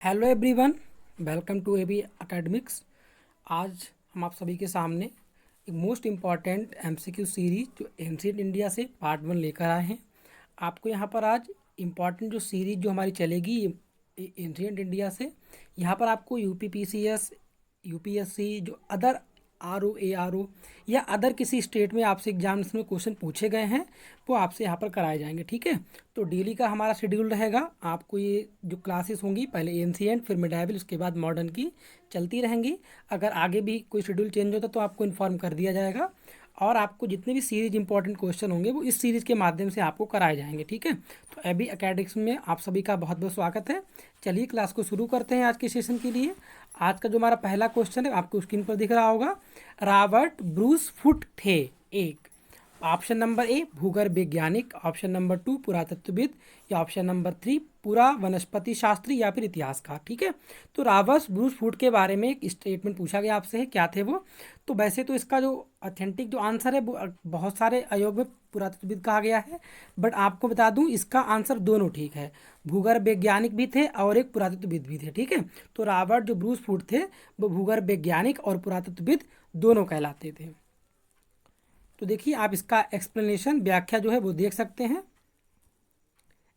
Hello everyone, welcome to AB academics. आज हम आप सभी के सामने एक मोस्ट इम्पॉर्टेंट एमसीक्यू सीरीज जो एंशिएंट इंडिया से पार्ट 1 लेकर आए हैं। आपको यहाँ पर आज इम्पॉर्टेंट जो सीरीज जो हमारी चलेगी एंशिएंट इंडिया से, यहाँ पर आपको यूपीपीसीएस, यूपीएससी जो अदर आरओ एआरओ या अदर किसी स्टेट में आपसे एग्जाम्स में क्वेश्चन पूछे गए हैं वो आपसे यहाँ पर कराए जाएंगे। ठीक है, तो डेली का हमारा शेड्यूल रहेगा। आपको ये जो क्लासेस होंगी पहले एंशिएंट फिर मिडाइवल उसके बाद मॉडर्न की चलती रहेंगी। अगर आगे भी कोई शेड्यूल चेंज होता तो आपको इन्फॉर्म कर दिया जाएगा और आपको जितने भी सीरीज इंपॉर्टेंट क्वेश्चन होंगे वो इस सीरीज के माध्यम से आपको कराए जाएंगे। ठीक है, तो एबी एकेडमिक्स में आप सभी का बहुत बहुत स्वागत है। चलिए क्लास को शुरू करते हैं आज के सेशन के लिए। आज का जो हमारा पहला क्वेश्चन है आपको स्क्रीन पर दिख रहा होगा। रॉबर्ट ब्रूस फुट थे एक ऑप्शन नंबर ए भूगर्भ वैज्ञानिक, ऑप्शन नंबर 2 पुरातत्वविद, या ऑप्शन नंबर 3 पूरा वनस्पति शास्त्री या फिर इतिहासकार। ठीक है, तो रॉबर्ट ब्रूस फूड के बारे में एक स्टेटमेंट पूछा गया आपसे है, क्या थे वो। तो वैसे तो इसका जो ऑथेंटिक जो आंसर है वो बहुत सारे आयोग में पुरातत्वविद कहा गया है, बट आपको बता दूं इसका आंसर दोनों ठीक है। भूगर्भ वैज्ञानिक भी थे और एक पुरातत्वविद भी थे। ठीक है, तो रॉबर्ट जो ब्रूस फूड थे वो भूगर्भ वैज्ञानिक और पुरातत्वविद दोनों कहलाते थे। तो देखिए आप इसका एक्सप्लेनेशन व्याख्या जो है वो देख सकते हैं।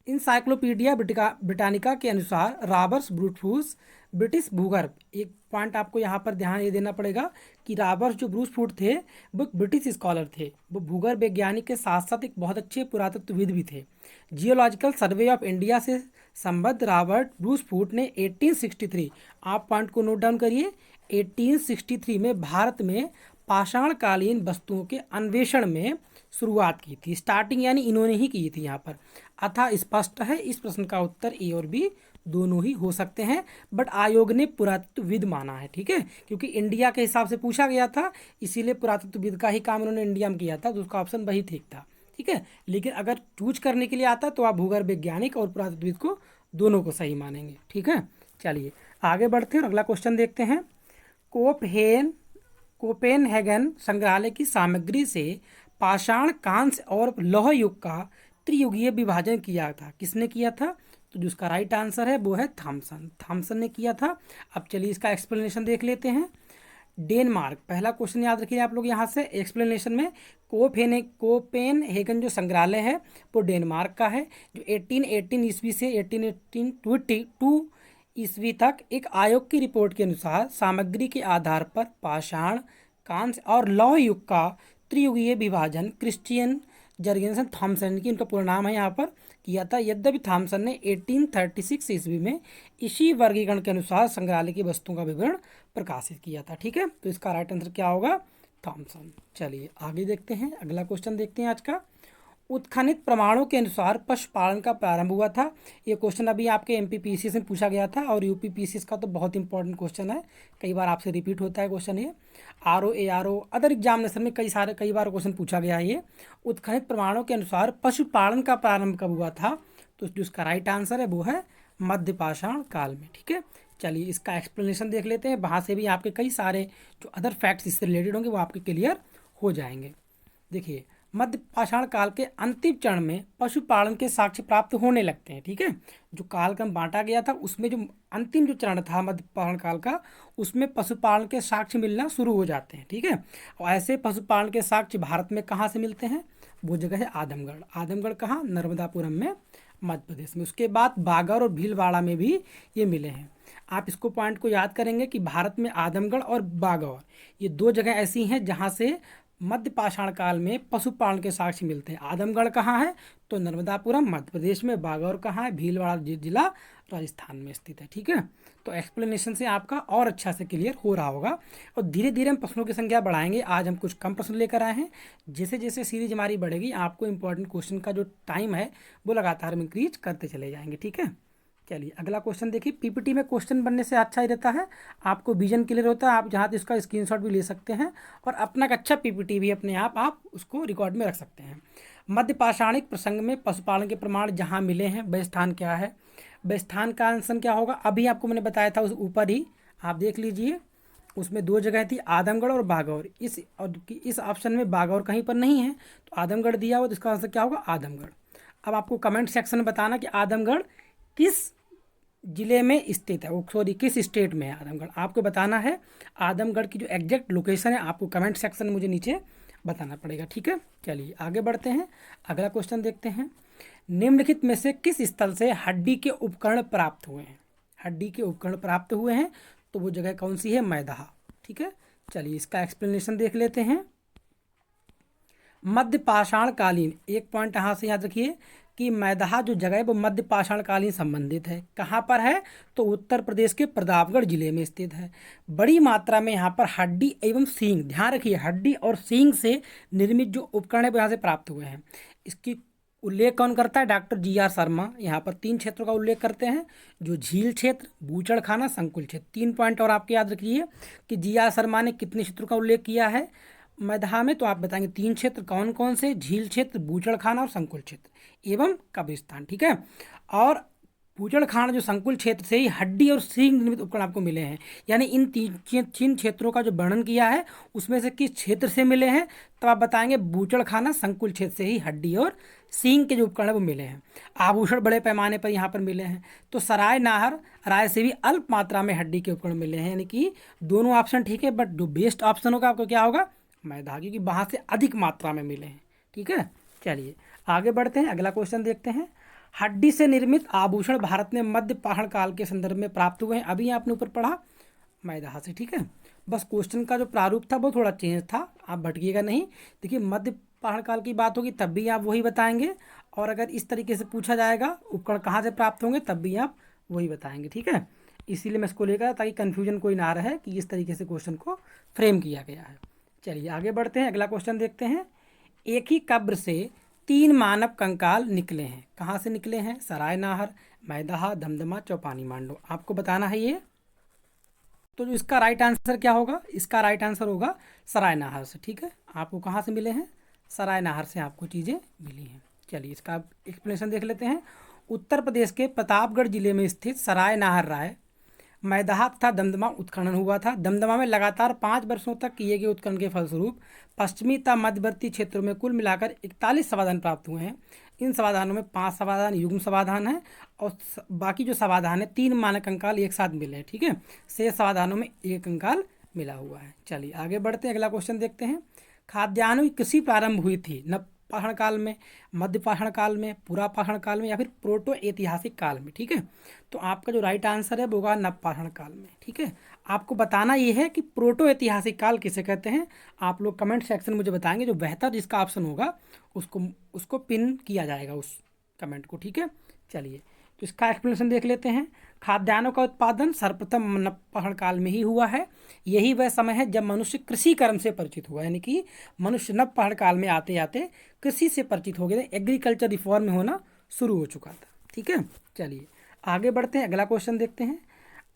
इंसाइक्लोपीडिया ब्रिटानिका के अनुसार रॉबर्ट ब्रूटफूस ब्रिटिश भूगर्भ, एक पॉइंट आपको यहाँ पर ध्यान ये देना पड़ेगा कि रॉबर्ट जो ब्रूस फूड थे वो ब्रिटिश स्कॉलर थे। वो भूगर्भ वैज्ञानिक के साथ साथ एक बहुत अच्छे पुरातत्वविद भी थे। जियोलॉजिकल सर्वे ऑफ इंडिया से संबद्ध रॉबर्ट ब्रूस फूड ने 1863, आप पॉइंट को नोट डाउन करिए, 1863 में भारत में पाषाणकालीन वस्तुओं के अन्वेषण में शुरुआत की थी। स्टार्टिंग यानी इन्होंने ही की थी यहाँ पर। अतः स्पष्ट है इस प्रश्न का उत्तर ए और बी दोनों ही हो सकते हैं, बट आयोग ने पुरातत्वविद माना है। ठीक है, क्योंकि इंडिया के हिसाब से पूछा गया था इसीलिए पुरातत्वविद का ही काम उन्होंने इंडिया में किया था, तो उसका ऑप्शन वही ठीक था। ठीक है, लेकिन अगर चूज करने के लिए आता तो आप भूगर्भ वैज्ञानिक और पुरातत्वविद को दोनों को सही मानेंगे। ठीक है, चलिए आगे बढ़ते हैं और अगला क्वेश्चन देखते हैं। कोपेनहेगन संग्रहालय की सामग्री से पाषाण, कांस्य और लौह युग का त्रियुगीय विभाजन किया था। किसने किया था? तो जिसका राइट आंसर है वो है थॉमसन ने किया था। अब चलिए इसका एक्सप्लेनेशन देख लेते हैं। डेनमार्क, पहला क्वेश्चन याद रखिए आप लोग यहाँ से एक्सप्लेनेशन में। कोपेनहेगन जो संग्रहालय है वो डेनमार्क का है, जो 1818 ईस्वी से 1882 ईस्वी तक एक आयोग की रिपोर्ट के अनुसार सामग्री के आधार पर पाषाण, कांस्य और लौह युग का त्रियुगीय विभाजन क्रिश्चियन जर्गेनसन थॉमसन की, उनका पूरा नाम है यहाँ पर, किया था। यद्यपि थॉमसन ने 1836 ईस्वी में इसी वर्गीकरण के अनुसार संग्रहालय की वस्तुओं का विवरण प्रकाशित किया था। ठीक है, तो इसका राइट आंसर क्या होगा? थॉमसन। चलिए आगे देखते हैं, अगला क्वेश्चन देखते हैं आज का। उत्खनित प्रमाणों के अनुसार पशुपालन का प्रारंभ हुआ था। ये क्वेश्चन अभी आपके एमपीपीसीएस में पूछा गया था और यूपीपीसीएस का तो बहुत इंपॉर्टेंट क्वेश्चन है, कई बार आपसे रिपीट होता है क्वेश्चन ये। आरओ एआरओ अदर एग्जामिनेशन में कई बार क्वेश्चन पूछा गया है ये। उत्खनित प्रमाणों के अनुसार पशुपालन का प्रारंभ कब हुआ था? तो जो इसका राइट आंसर है वो है मध्य पाषाण काल में। ठीक है, चलिए इसका एक्सप्लेनेशन देख लेते हैं। वहाँ से भी आपके कई सारे जो अदर फैक्ट्स इससे रिलेटेड होंगे वो आपके क्लियर हो जाएंगे। देखिए मध्य पाषाण काल के अंतिम चरण में पशुपालन के साक्ष्य प्राप्त होने लगते हैं। ठीक है, जो कालक्रम बांटा गया था उसमें जो अंतिम जो चरण था मध्य पाषाण काल का, उसमें पशुपालन के साक्ष्य मिलना शुरू हो जाते हैं। ठीक है, और ऐसे पशुपालन के साक्ष्य भारत में कहाँ से मिलते हैं? वो जगह है आदमगढ़। आदमगढ़ कहाँ? नर्मदापुरम में, मध्य प्रदेश में। उसके बाद बागर और भीलवाड़ा में भी ये मिले हैं। आप इसको पॉइंट को याद करेंगे कि भारत में आदमगढ़ और बागौर ये दो जगह ऐसी हैं जहाँ से मध्य पाषाण काल में पशुपालन के साक्ष्य मिलते हैं। आदमगढ़ कहाँ है? तो नर्मदापुरम मध्य प्रदेश में। बागौर कहाँ है? भीलवाड़ा जिला राजस्थान में स्थित है। ठीक है, तो एक्सप्लेनेशन से आपका और अच्छा से क्लियर हो रहा होगा और धीरे धीरे हम प्रश्नों की संख्या बढ़ाएंगे। आज हम कुछ कम प्रश्न लेकर आए हैं। जैसे जैसे सीरीज हमारी बढ़ेगी आपको इंपॉर्टेंट क्वेश्चन का जो टाइम है वो लगातार हम इंक्रीज करते चले जाएंगे। ठीक है, चलिए अगला क्वेश्चन देखिए। पीपीटी में क्वेश्चन बनने से अच्छा ही रहता है, आपको विजन क्लियर होता है, आप जहाँ तो इसका स्क्रीनशॉट भी ले सकते हैं और अपना एक अच्छा पीपीटी भी अपने आप उसको रिकॉर्ड में रख सकते हैं। मध्य पाषाणिक प्रसंग में पशुपालन के प्रमाण जहाँ मिले हैं वह स्थान क्या है? वह स्थान का आंसर क्या होगा? अभी आपको मैंने बताया था उस ऊपर ही, आप देख लीजिए उसमें दो जगह थी, आदमगढ़ और बागौर। इस ऑप्शन में बागौर कहीं पर नहीं है तो आदमगढ़ दिया हुआ, तो इसका आंसर क्या होगा? आदमगढ़। अब आपको कमेंट सेक्शन में बताना कि आदमगढ़ किस जिले में स्थित है, वो सॉरी किस स्टेट में है आजमगढ़, आपको बताना है। आजमगढ़ की जो एग्जैक्ट लोकेशन है आपको कमेंट सेक्शन में मुझे नीचे बताना पड़ेगा, ठीक है। चलिए आगे बढ़ते हैं, अगला क्वेश्चन देखते हैं। निम्नलिखित में से किस स्थल से हड्डी के उपकरण प्राप्त हुए हैं? हड्डी के उपकरण प्राप्त हुए हैं तो वो जगह कौन सी है? मैदाहा, ठीक है। चलिए इसका एक्सप्लेनेशन देख लेते हैं। मध्य पाषाण कालीन, एक पॉइंट यहाँ से याद रखिए कि मैदाहा जो जगह है वो मध्य पाषाण कालीन संबंधित है। कहाँ पर है? तो उत्तर प्रदेश के प्रतापगढ़ जिले में स्थित है। बड़ी मात्रा में यहाँ पर हड्डी एवं सींग, ध्यान रखिए हड्डी और सींग से निर्मित जो उपकरण है वो यहाँ से प्राप्त हुए हैं। इसकी उल्लेख कौन करता है? Doctor G R. शर्मा। यहाँ पर 3 क्षेत्रों का उल्लेख करते हैं, जो झील क्षेत्र, बूचड़खाना, संकुल क्षेत्र। 3 पॉइंट और आपके याद रखिए कि जी.आर. शर्मा ने कितने क्षेत्रों का उल्लेख किया है मैदाहा में, तो आप बताएंगे 3 क्षेत्र कौन कौन से? झील क्षेत्र, बूचड़खाना और संकुल क्षेत्र एवं कब्रिस्तान, ठीक है। और बूचड़खाना जो संकुल क्षेत्र से ही हड्डी और सींग निर्मित उपकरण आपको मिले हैं। यानी इन 3 क्षेत्रों का जो वर्णन किया है उसमें से किस क्षेत्र से मिले हैं? तो आप बताएंगे बूचड़खाना संकुल क्षेत्र से ही हड्डी और सींग के जो उपकरण है वो मिले हैं। आभूषण बड़े पैमाने पर यहाँ पर मिले हैं। तो सराय नाहर राय से भी अल्प मात्रा में हड्डी के उपकरण मिले हैं। यानी कि दोनों ऑप्शन ठीक है, बट जो बेस्ट ऑप्शन होगा आपको क्या होगा? मैदाहा, क्योंकि वहाँ से अधिक मात्रा में मिले हैं, ठीक है। चलिए आगे बढ़ते हैं, अगला क्वेश्चन देखते हैं। हड्डी से निर्मित आभूषण भारत में मध्य पाषाण काल के संदर्भ में प्राप्त हुए हैं। अभी आपने ऊपर पढ़ा मैदाहा से, ठीक है। बस क्वेश्चन का जो प्रारूप था वो थोड़ा चेंज था, आप भटकिएगा नहीं। देखिए मध्य पाषाण काल की बात होगी तब भी आप वही बताएंगे, और अगर इस तरीके से पूछा जाएगा उपकरण कहाँ से प्राप्त होंगे तब भी आप वही बताएंगे, ठीक है। इसीलिए मैं इसको लेकर ताकि कन्फ्यूजन कोई ना रहे कि इस तरीके से क्वेश्चन को फ्रेम किया गया है। चलिए आगे बढ़ते हैं, अगला क्वेश्चन देखते हैं। एक ही कब्र से 3 मानव कंकाल निकले हैं। कहाँ से निकले हैं? सराय नाहर, मैदाहा, दमदमा, चौपानी मांडो। आपको बताना है ये। तो जो इसका राइट आंसर क्या होगा? इसका राइट आंसर होगा सराय नाहर से, ठीक है। आपको कहाँ से मिले हैं? सराय नाहर से आपको चीज़ें मिली हैं। चलिए इसका एक्सप्लेनेशन देख लेते हैं। उत्तर प्रदेश के प्रतापगढ़ जिले में स्थित सराय नाहर राय, मैदाहा तथा दमदमा उत्खनन हुआ था। दमदमा में लगातार 5 वर्षों तक किए गए उत्खनन के फलस्वरूप पश्चिमी तथा मध्यवर्ती क्षेत्रों में कुल मिलाकर 41 समाधान प्राप्त हुए हैं। इन समाधानों में 5 समाधान युग्म समाधान है और बाकी जो समाधान है 3 मानक कंकाल एक साथ मिले हैं, ठीक है। शेष समाधानों में 1 कंकाल मिला हुआ है। चलिए आगे बढ़ते हैं, अगला क्वेश्चन देखते हैं। खाद्यान्नों की कृषि प्रारंभ हुई थी नव पाषाण काल में, मध्य पाषाण काल में, पूरा पाषाण काल में या फिर प्रोटो ऐतिहासिक काल में, ठीक है। तो आपका जो राइट आंसर है वो होगा नव पाषाण काल में, ठीक है। आपको बताना ये है कि प्रोटो ऐतिहासिक काल किसे कहते हैं। आप लोग कमेंट सेक्शन में मुझे बताएंगे, जो बेहतर जिसका ऑप्शन होगा उसको पिन किया जाएगा उस कमेंट को, ठीक है। चलिए तो इसका एक्सप्लेनेशन देख लेते हैं। खाद्यान्नों का उत्पादन सर्वप्रथम नव पाषाण काल में ही हुआ है। यही वह समय है जब मनुष्य कृषि कर्म से परिचित हुआ, यानी कि मनुष्य नव पाषाण काल में आते आते कृषि से परिचित हो गए, एग्रीकल्चर रिफॉर्म में होना शुरू हो चुका था, ठीक है। चलिए आगे बढ़ते हैं, अगला क्वेश्चन देखते हैं।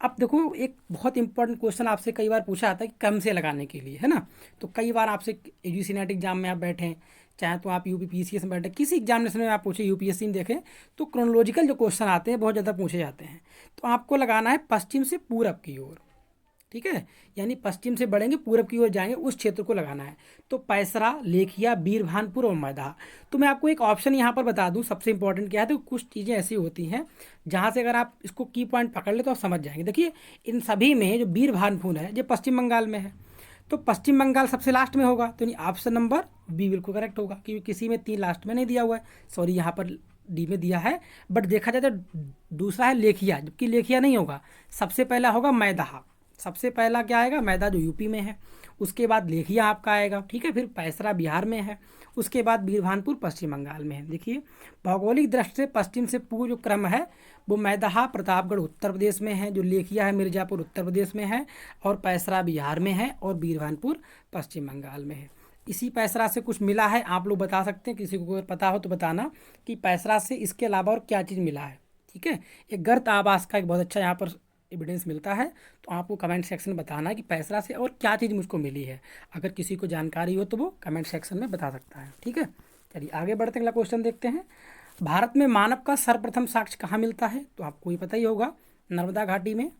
अब देखो एक बहुत इंपॉर्टेंट क्वेश्चन आपसे कई बार पूछा जाता है कि कम से लगाने के लिए, है ना। तो कई बार आपसे यूजीसी नेट एग्जाम में आप बैठे, चाहे तो आप यूपी पीसीएस में बैठे, किसी एग्जामिनेशन में आप पूछे, यूपीएससी में देखें तो क्रोनोलॉजिकल जो क्वेश्चन आते हैं बहुत ज़्यादा पूछे जाते हैं। तो आपको लगाना है पश्चिम से पूरब की ओर, ठीक है। यानी पश्चिम से बढ़ेंगे पूरब की ओर जाएंगे, उस क्षेत्र को लगाना है। तो पैसरा, लेखिया, बीरभानपुर और मैदाहा। तो मैं आपको एक ऑप्शन यहाँ पर बता दूँ, सबसे इंपॉर्टेंट क्या है। तो कुछ चीज़ें ऐसी होती हैं जहाँ से अगर आप इसको की पॉइंट पकड़ ले तो आप समझ जाएंगे। देखिए इन सभी में जो बीरभानपुर है जो पश्चिम बंगाल में है, तो पश्चिम बंगाल सबसे लास्ट में होगा, तो ऑप्शन नंबर बी बिल्कुल करेक्ट होगा, क्योंकि किसी में 3 लास्ट में नहीं दिया हुआ है, सॉरी यहाँ पर डी में दिया है। बट देखा जाए तो दूसरा है लेखिया, जबकि लेखिया नहीं होगा। सबसे पहला होगा मैदाहा, सबसे पहला क्या आएगा? मैदा जो यूपी में है, उसके बाद लेखिया आपका आएगा, ठीक है। फिर पैसरा बिहार में है, उसके बाद बीरभानपुर पश्चिम बंगाल में है। देखिए भौगोलिक दृष्टि से पश्चिम से पूर्व जो क्रम है वो मैदाहा प्रतापगढ़ उत्तर प्रदेश में है, जो लेखिया है मिर्ज़ापुर उत्तर प्रदेश में है, और पैसरा बिहार में है, और बीरभानपुर पश्चिम बंगाल में है। इसी पैसरा से कुछ मिला है, आप लोग बता सकते हैं, किसी को अगर पता हो तो बताना कि पैसरा से इसके अलावा और क्या चीज़ मिला है, ठीक है। एक गर्त आवास का एक बहुत अच्छा यहाँ पर एविडेंस मिलता है, तो आपको कमेंट सेक्शन में बताना है कि पैसरा से और क्या चीज़ मुझको मिली है। अगर किसी को जानकारी हो तो वो कमेंट सेक्शन में बता सकता है, ठीक है। चलिए आगे बढ़ते अगला क्वेश्चन देखते हैं। भारत में मानव का सर्वप्रथम साक्ष्य कहाँ मिलता है? तो आपको ये पता ही होगा, नर्मदा घाटी में,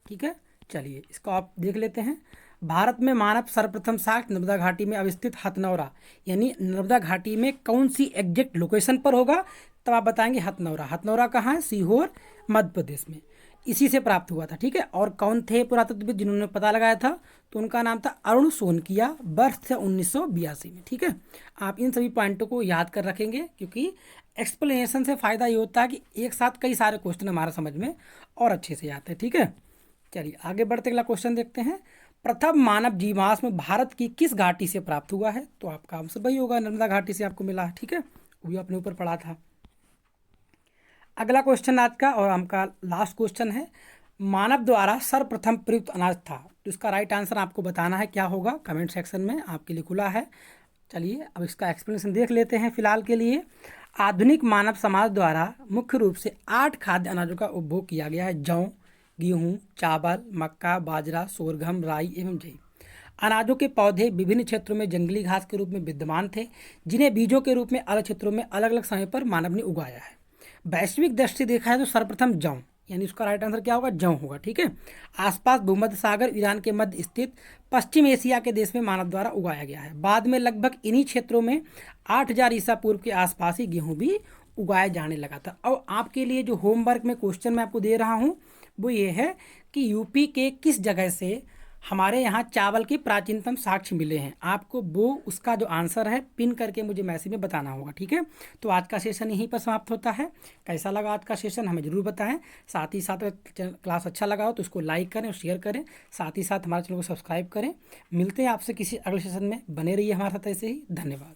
ठीक है। चलिए इसको आप देख लेते हैं। भारत में मानव सर्वप्रथम साक्ष्य नर्मदा घाटी में अवस्थित हथनौरा, यानी नर्मदा घाटी में कौन सी एग्जैक्ट लोकेशन पर होगा? तब आप बताएंगे हथनौरा। हथनौरा कहाँ है? सीहोर मध्य प्रदेश में, इसी से प्राप्त हुआ था। ठीक है, और कौन थे पुरातत्वविद जिन्होंने पता लगाया था? तो उनका नाम था अरुण सोनकिया, वर्ष था 1982 में। ठीक है, आप इन सभी पॉइंटों को याद कर रखेंगे, क्योंकि एक्सप्लेनेशन से फ़ायदा ये होता है कि एक साथ कई सारे क्वेश्चन हमारा समझ में और अच्छे से आते हैं। ठीक है, चलिए आगे बढ़ते अगला क्वेश्चन देखते हैं। प्रथम मानव जीवाश्म भारत की किस घाटी से प्राप्त हुआ है? तो आपका आंसर वही होगा, नर्मदा घाटी से आपको मिला है। ठीक है, वो भी अपने ऊपर पढ़ा था। अगला क्वेश्चन आज का और आपका लास्ट क्वेश्चन है, मानव द्वारा सर्वप्रथम प्रयुक्त अनाज था। तो इसका राइट आंसर आपको बताना है, क्या होगा? कमेंट सेक्शन में आपके लिए खुला है। चलिए अब इसका एक्सप्लेनेशन देख लेते हैं। फिलहाल के लिए आधुनिक मानव समाज द्वारा मुख्य रूप से 8 खाद्य अनाजों का उपभोग किया गया है: जौ, गेहूँ, चावल, मक्का, बाजरा, सोरगम, राई एवं जई। अनाजों के पौधे विभिन्न क्षेत्रों में जंगली घास के रूप में विद्यमान थे, जिन्हें बीजों के रूप में अलग क्षेत्रों में अलग अलग समय पर मानव ने उगाया है। वैश्विक दृष्टि से देखा है तो सर्वप्रथम जौ, यानी उसका राइट आंसर क्या होगा? जौ होगा। ठीक है, आसपास भूमध्य सागर, ईरान के मध्य स्थित पश्चिम एशिया के देश में मानव द्वारा उगाया गया है। बाद में लगभग इन्हीं क्षेत्रों में 8000 ईसा पूर्व के आसपास ही गेहूँ भी उगाया जाने लगा था। और आपके लिए जो होमवर्क में क्वेश्चन मैं आपको दे रहा हूँ वो ये है कि यूपी के किस जगह से हमारे यहाँ चावल के प्राचीनतम साक्ष्य मिले हैं। आपको वो उसका जो आंसर है पिन करके मुझे मैसेज में बताना होगा। ठीक है, तो आज का सेशन यहीं पर समाप्त होता है। कैसा लगा आज का सेशन हमें ज़रूर बताएं। साथ ही साथ अगर क्लास अच्छा लगा हो तो उसको लाइक करें और शेयर करें। साथ ही साथ हमारे चैनल को सब्सक्राइब करें। मिलते हैं आपसे किसी अगले सेशन में, बने रहिए हमारे साथ ऐसे ही। धन्यवाद।